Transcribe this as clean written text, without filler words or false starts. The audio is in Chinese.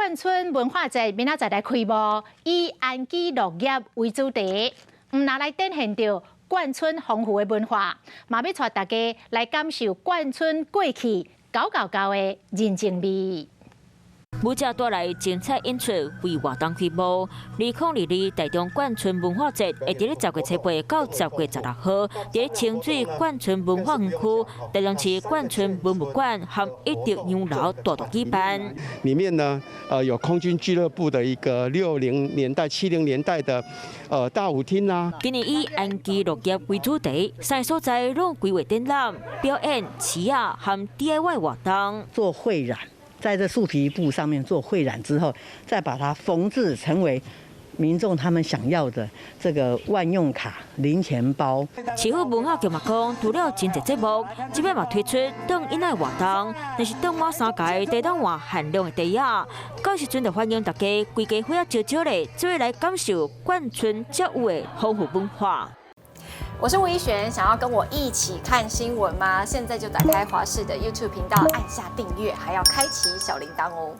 冠村文化节明仔载来开幕，以安居乐业为主题，拿来展现着冠村丰富的文化，嘛要带大家来感受冠村过去旧的人情味。舞者带来精彩演出为活动开幕。2022台中冠村文化节会伫咧10月7号到10月16号，伫清水冠村文化园区台中市冠村文物馆和一直洋楼大举办。里面呢，有空军俱乐部的一个60年代、70年代的大舞厅啦。今年以安居乐业为主题，三个所在拢规划展览、表演、市集和 DIY 活动。做绘染。在这树皮布上面做绘染之后，再把它缝制成为民众他们想要的这个万用卡、零钱包。市府文化局嘛讲，除了真侪节目，这边嘛推出当囡仔活动，但是当晚3届低档化限量的茶叶，到时阵就欢迎大家规家伙仔少少的，做来感受冠村较有的丰富文化。我是吴依璇，想要跟我一起看新闻吗？现在就打开华视的 YouTube 频道，按下订阅，还要开启小铃铛哦。